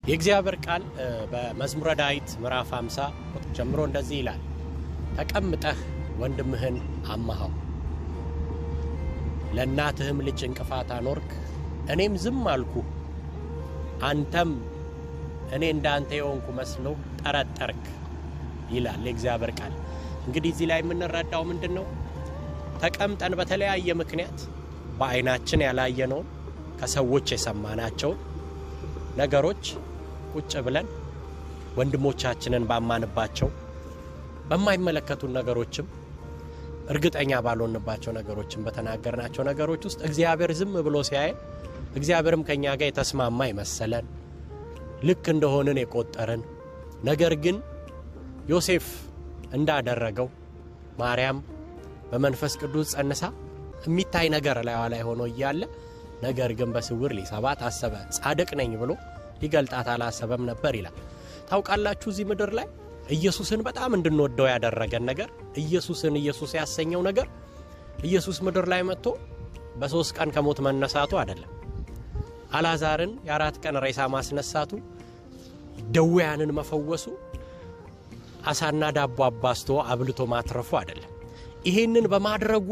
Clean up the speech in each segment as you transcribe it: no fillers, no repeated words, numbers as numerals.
የእግዚአብሔር ቃል በመዝሙረ ዳዊት ምዕራፍ 50 ቁጥር ጀምሮ እንደዚህ ይላል። ተቀምጠህ ወንድምህን አማሃው፣ ለእናትህም ልጅ እንቅፋት አኖርክ፣ እኔም ዝም አልኩ። አንተም እኔ እንዳንተ የሆንኩ መስሎ ጠረጠርክ ይላል የእግዚአብሔር ቃል። እንግዲህ እዚህ ላይ የምንረዳው ምንድነው? ተቀምጠን በተለያየ ምክንያት በአይናችን ያላየነው ከሰዎች የሰማናቸው ነገሮች ቁጭ ብለን ወንድሞቻችንን ባማንባቸው በማይመለከቱን ነገሮችም እርግጠኛ ባልሆንባቸው ነገሮችም በተናገርናቸው ነገሮች ውስጥ እግዚአብሔር ዝም ብሎ ሲያይ እግዚአብሔርም ከኛ ጋር የተስማማ ይመስለን ልክ እንደሆነን የቆጠረን ነገር ግን ዮሴፍ እንዳደረገው ማርያም በመንፈስ ቅዱስ ጸንሳ የሚታይ ነገር ላይ ሆኖ ይያለ ነገር ግን በስውር ሊሰባት አሰበ። ጻድቅ ነኝ ብሎ ሊገልጣት አላሰበም ነበር ይላል። ታውቃላችሁ እዚህ ምድር ላይ ኢየሱስን በጣም እንድንወደው ያደረገን ነገር ኢየሱስ ያሰኘው ነገር ኢየሱስ ምድር ላይ መጥቶ በ3 ቀን ከሞት መነሳቱ አይደለም። አልዓዛርን የ4 ቀን ሬሳ ማስነሳቱ፣ ደዌያንን መፈወሱ፣ አሳና ዳቦ አባስቶ አብልቶ ማትረፉ አይደለም። ይሄንን በማድረጉ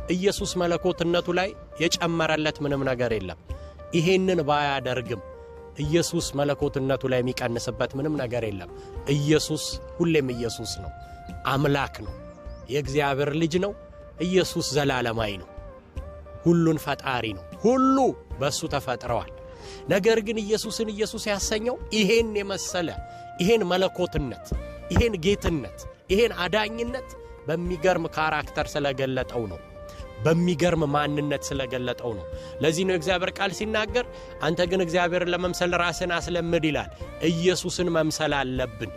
ኢየሱስ መለኮትነቱ ላይ የጨመረለት ምንም ነገር የለም። ይሄንን ባያደርግም ኢየሱስ መለኮትነቱ ላይ የሚቀንስበት ምንም ነገር የለም። ኢየሱስ ሁሌም ኢየሱስ ነው። አምላክ ነው። የእግዚአብሔር ልጅ ነው። ኢየሱስ ዘላለማዊ ነው። ሁሉን ፈጣሪ ነው። ሁሉ በሱ ተፈጥረዋል። ነገር ግን ኢየሱስን ኢየሱስ ያሰኘው ይሄን የመሰለ ይሄን መለኮትነት፣ ይሄን ጌትነት፣ ይሄን አዳኝነት በሚገርም ካራክተር ስለገለጠው ነው። በሚገርም ማንነት ስለገለጠው ነው። ለዚህ ነው እግዚአብሔር ቃል ሲናገር አንተ ግን እግዚአብሔርን ለመምሰል ራስን አስለምድ ይላል። ኢየሱስን መምሰል አለብን።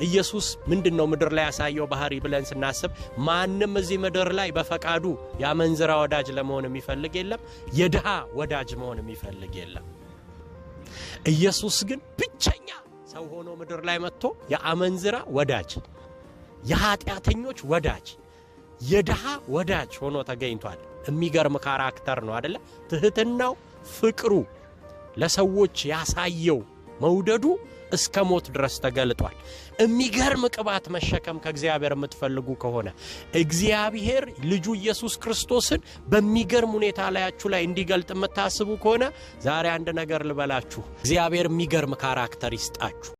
ኢየሱስ ምንድነው ምድር ላይ ያሳየው ባህሪ ብለን ስናስብ ማንም እዚህ ምድር ላይ በፈቃዱ ያመንዝራ ወዳጅ ለመሆን የሚፈልግ የለም። የድሃ ወዳጅ መሆን የሚፈልግ የለም። ኢየሱስ ግን ብቸኛ ሰው ሆኖ ምድር ላይ መጥቶ የአመንዝራ ወዳጅ፣ የኃጢአተኞች ወዳጅ፣ የድሃ ወዳጅ ሆኖ ተገኝቷል። የሚገርም ካራክተር ነው አይደለ? ትህትናው፣ ፍቅሩ፣ ለሰዎች ያሳየው መውደዱ እስከ ሞት ድረስ ተገልጧል። የሚገርም ቅባት መሸከም ከእግዚአብሔር የምትፈልጉ ከሆነ እግዚአብሔር ልጁ ኢየሱስ ክርስቶስን በሚገርም ሁኔታ ላያችሁ ላይ እንዲገልጥ የምታስቡ ከሆነ ዛሬ አንድ ነገር ልበላችሁ። እግዚአብሔር የሚገርም ካራክተር ይስጣችሁ።